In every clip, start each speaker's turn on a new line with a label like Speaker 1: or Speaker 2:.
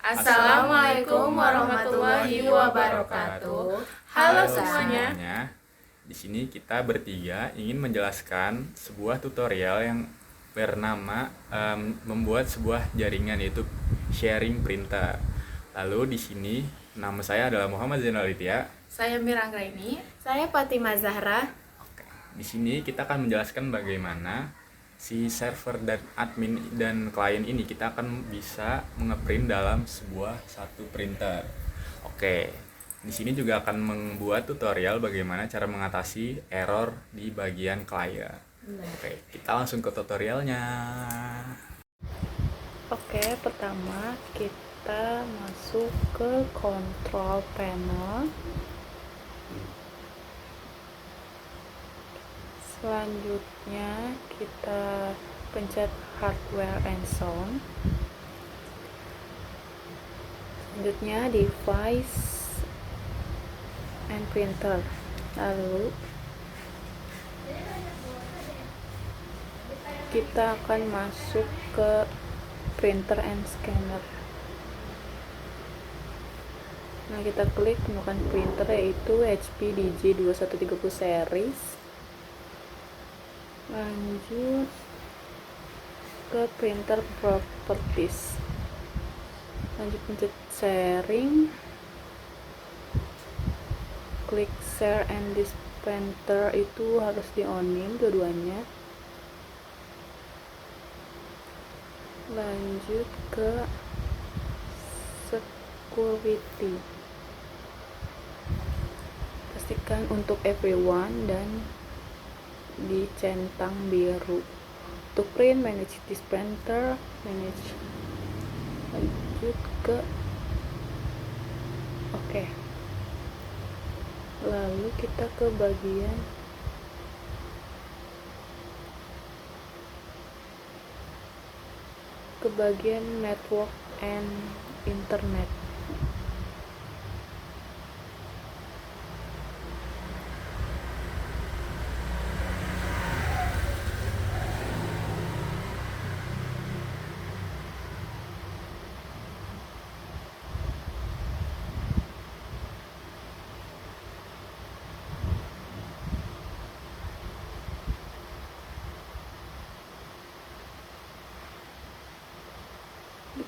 Speaker 1: Assalamualaikum warahmatullahi wabarakatuh. Halo semuanya.
Speaker 2: Di sini kita bertiga ingin menjelaskan sebuah tutorial yang bernama membuat sebuah jaringan, yaitu sharing printer. Lalu di sini nama saya adalah Muhammad Zainal Aditya.
Speaker 1: Saya Miranggraini.
Speaker 3: Saya Fatimah Zahra.
Speaker 2: Oke. Di sini kita akan menjelaskan bagaimana si server dan admin dan klien ini kita akan bisa ngeprint dalam satu printer. Oke. Di sini juga akan membuat tutorial bagaimana cara mengatasi error di bagian klien. Oke, kita langsung ke tutorialnya.
Speaker 3: Oke, pertama kita masuk ke control panel. Selanjutnya kita pencet hardware and sound. Selanjutnya device and printer. Lalu kita akan masuk ke printer and scanner. Nah, kita klik menggunakan printer, yaitu HP DJ2130 series. Lanjut ke printer properties. Lanjut pencet sharing. Klik share and this printer itu harus di-on-in keduanya. Lanjut ke security. Pastikan untuk everyone dan dicentang biru. To print, manage this printer, manage. Lanjut ke oke. Lalu kita ke bagian network and internet.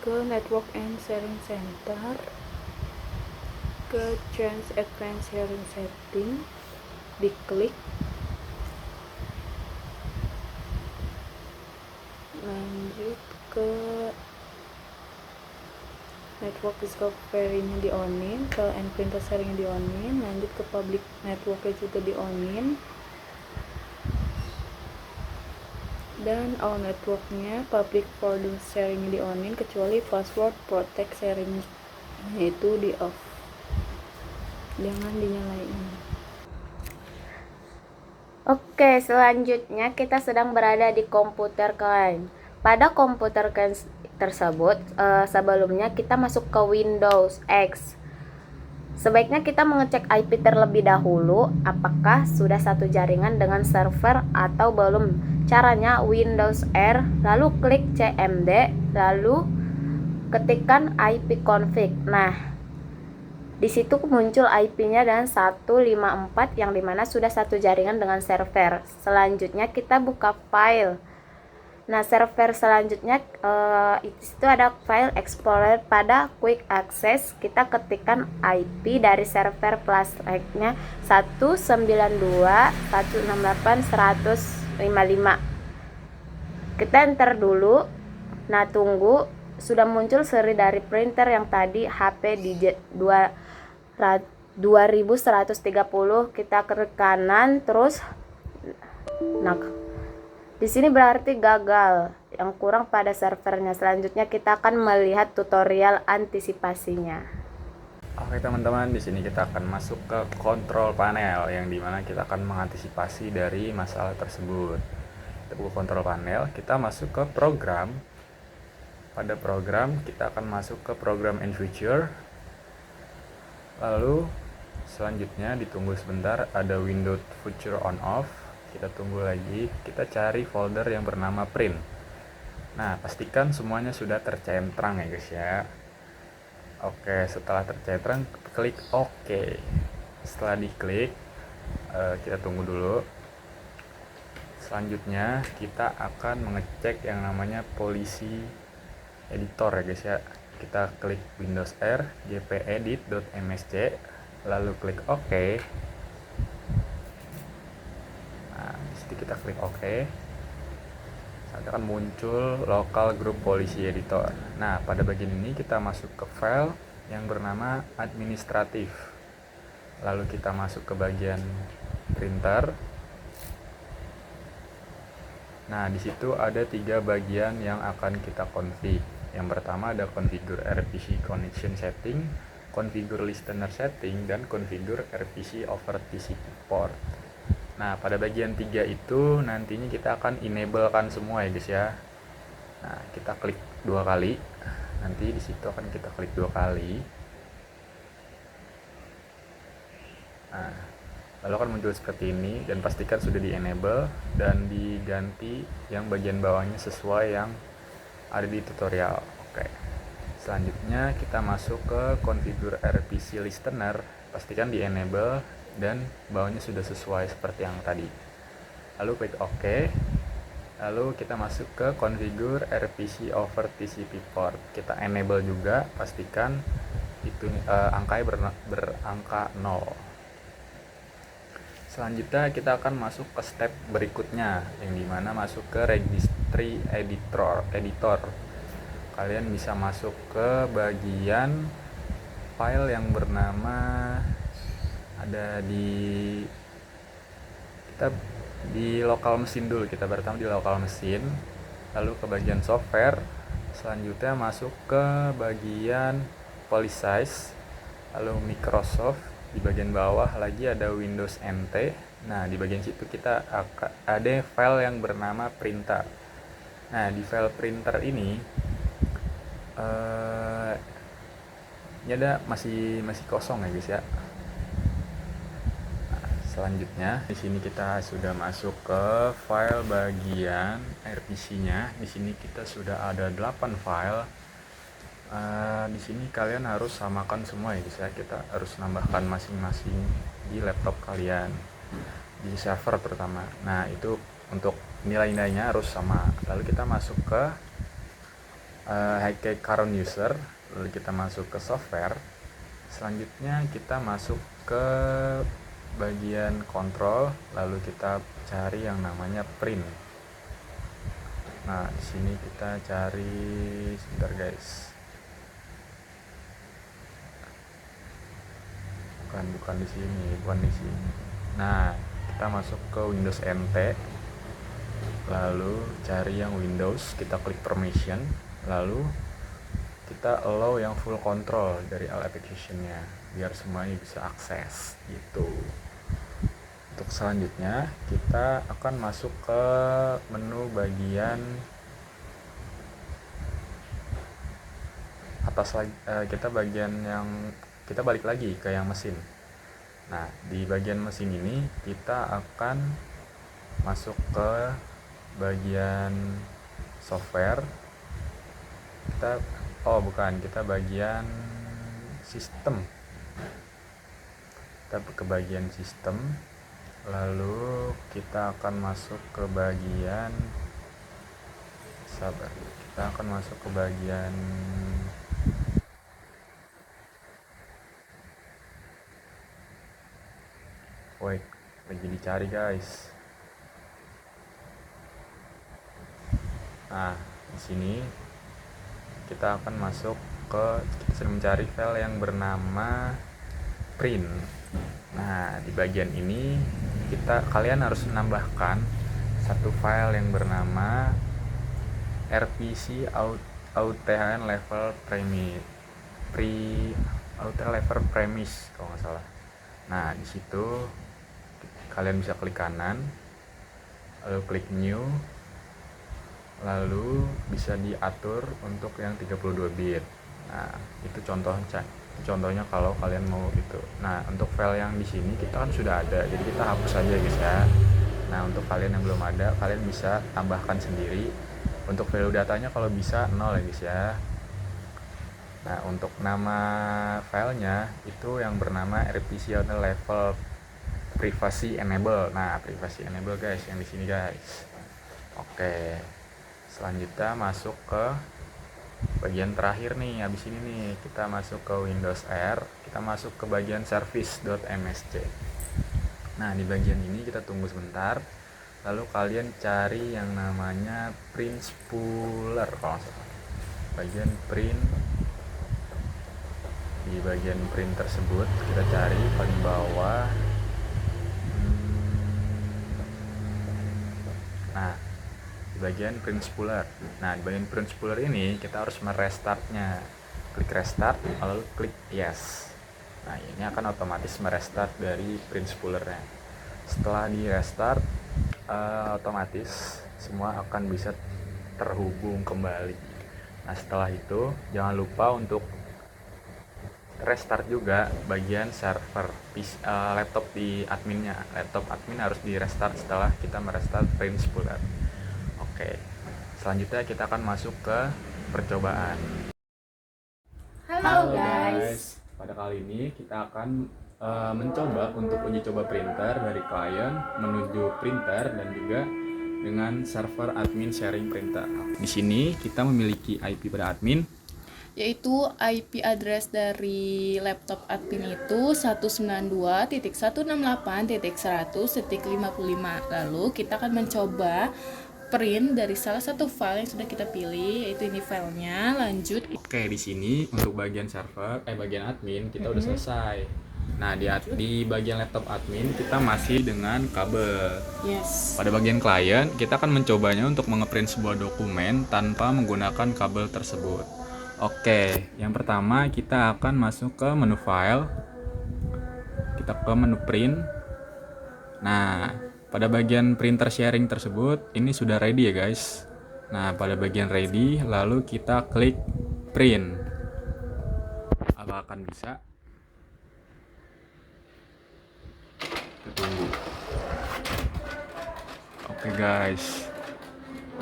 Speaker 3: Ke network and sharing center, ke change advanced sharing setting, diklik. Lanjut ke network discovery-nya di-on-in, ke and printer sharing di-on-in. Lanjut ke public network-nya juga di-on-in, dan all networknya public for the sharing di-on-in, kecuali password protect sharing itu di off, jangan dinyalain.
Speaker 4: Oke, selanjutnya kita sedang berada di komputer klien. Pada komputer klien tersebut, sebelumnya kita masuk ke Windows X. Sebaiknya kita mengecek IP terlebih dahulu, apakah sudah satu jaringan dengan server atau belum. Caranya Windows R, lalu klik CMD, lalu ketikkan IP config. Nah, di situ muncul IP-nya dan 154 yang dimana sudah satu jaringan dengan server. Selanjutnya kita buka file. Nah, server selanjutnya itu ada file explorer. Pada quick access kita ketikkan IP dari server plus nya 192.168.155. Kita enter dulu. Nah, tunggu, sudah muncul seri dari printer yang tadi HP di 2130. Kita ke kanan terus. Nah, di sini berarti gagal, yang kurang pada servernya. Selanjutnya kita akan melihat tutorial antisipasinya.
Speaker 2: Oke teman-teman, di sini kita akan masuk ke control panel, yang dimana kita akan mengantisipasi dari masalah tersebut. Kita buka control panel, kita masuk ke program. Pada program kita akan masuk ke program and feature. Lalu selanjutnya ditunggu sebentar, ada window feature on off. kita tunggu lagi, kita cari folder yang bernama print. Nah, pastikan semuanya sudah tercentrang ya guys ya. Oke, setelah tercentrang klik OK. Setelah diklik, kita tunggu dulu. Selanjutnya kita akan mengecek yang namanya policy editor ya guys ya. Kita klik Windows R, gpedit.msc, lalu klik OK. Nah, disitu kita klik OK. Nanti akan muncul local group policy editor. Nah, pada bagian ini kita masuk ke file yang bernama administratif. Lalu kita masuk ke bagian printer. Nah, di situ ada 3 bagian yang akan kita config. Yang pertama ada configure RPC connection setting, configure listener setting, dan configure RPC over TCP port. Nah, pada bagian 3 itu nantinya kita akan enable kan semua ya guys ya. Nah, kita klik 2 kali. Nanti di situ akan kita klik 2 kali. Nah, lalu akan muncul seperti ini, dan pastikan sudah di enable dan diganti yang bagian bawahnya sesuai yang ada di tutorial. Oke. Selanjutnya kita masuk ke configure RPC listener, pastikan di enable dan bawahnya sudah sesuai seperti yang tadi. Lalu klik OK. Lalu kita masuk ke configure RPC over TCP port. Kita enable juga, pastikan itu angkanya berangka 0. Selanjutnya kita akan masuk ke step berikutnya, yang dimana masuk ke registry editor. Kalian bisa masuk ke bagian file yang bernama, ada di lokal mesin dulu. Kita pertama di lokal mesin, lalu ke bagian software. Selanjutnya masuk ke bagian policy, lalu Microsoft. Di bagian bawah lagi ada Windows NT. Nah, di bagian situ kita ada file yang bernama printer. Nah, di file printer ini ada masih kosong ya guys ya. Nah, selanjutnya di sini kita sudah masuk ke file bagian RPC-nya. Di sini kita sudah ada 8 file. Di sini kalian harus samakan semua ya guys ya. Kita harus nambahkan masing-masing di laptop kalian, di server terutama. Nah, itu untuk nilai-nilainya harus sama. Lalu kita masuk ke high current user, lalu kita masuk ke software. Selanjutnya kita masuk ke bagian control, lalu kita cari yang namanya print. Nah, di sini kita cari, sebentar guys. Bukan di sini. Nah, kita masuk ke Windows NT, lalu cari yang Windows, kita klik permission, lalu kita allow yang full control dari all application-nya biar semuanya bisa akses gitu. Untuk selanjutnya kita akan masuk ke menu bagian atas lagi. Kita balik lagi ke yang mesin. Nah, di bagian mesin ini kita akan masuk ke bagian software. Kita bagian sistem. Kita ke bagian sistem, lalu kita akan masuk ke bagian lagi dicari guys. Nah, di sini kita akan masuk kita sedang mencari file yang bernama print. Nah, di bagian ini kalian harus menambahkan satu file yang bernama RPC authn level premise kalau nggak salah. Nah, di situ kalian bisa klik kanan, lalu klik new, lalu bisa diatur untuk yang 32 bit. Nah, itu contohnya kalau kalian mau itu. Nah, untuk file yang di sini kita kan sudah ada, jadi kita hapus aja guys ya. Nah, untuk kalian yang belum ada, kalian bisa tambahkan sendiri. Untuk value datanya kalau bisa 0 ya guys ya. Nah, untuk nama filenya itu yang bernama revisional level privacy enable. Nah, privacy enable guys yang di sini guys. Oke. Selanjutnya masuk ke bagian terakhir nih. Habis ini nih kita masuk ke Windows R, kita masuk ke bagian service.msc. Nah, di bagian ini kita tunggu sebentar. Lalu kalian cari yang namanya print spooler kalau nggak salah. Bagian print, di bagian print tersebut kita cari paling bawah. Nah, di bagian print spooler. Nah, di bagian print spooler ini kita harus merestartnya. Klik restart lalu klik yes. Nah, ini akan otomatis merestart dari print spoolernya. Setelah di restart, otomatis semua akan bisa terhubung kembali. Nah, setelah itu jangan lupa untuk restart juga bagian server laptop di adminnya. Laptop admin harus di restart setelah kita merestart print spooler. Oke, selanjutnya kita akan masuk ke percobaan.
Speaker 1: Halo guys.
Speaker 2: Pada kali ini kita akan mencoba untuk uji coba printer dari klien menuju printer dan juga dengan server admin sharing printer. Di sini kita memiliki IP pada admin,
Speaker 1: Yaitu IP address dari laptop admin itu 192.168.100.55. Lalu kita akan mencoba print dari salah satu file yang sudah kita pilih, yaitu ini filenya. Lanjut.
Speaker 2: Oke, di sini untuk bagian server, bagian admin kita udah selesai. Nah, di bagian laptop admin kita masih dengan kabel.
Speaker 1: Yes.
Speaker 2: Pada bagian klien, kita akan mencobanya untuk mengeprint sebuah dokumen tanpa menggunakan kabel tersebut. Oke, yang pertama kita akan masuk ke menu file. Kita ke menu print. Nah, pada bagian printer sharing tersebut ini sudah ready ya guys. Nah, pada bagian ready lalu kita klik print. Apa akan bisa? Kita tunggu. Oke guys,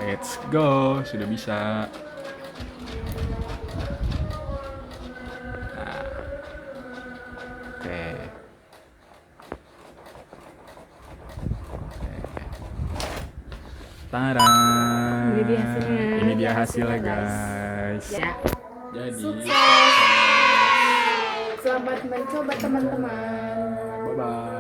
Speaker 2: let's go, sudah bisa. Nah, oke. Tada.
Speaker 3: Ini dia hasilnya.
Speaker 2: Ini dia hasilnya guys.
Speaker 1: Ya.
Speaker 2: Jadi,
Speaker 1: Selamat mencoba teman-teman.
Speaker 2: bye bye.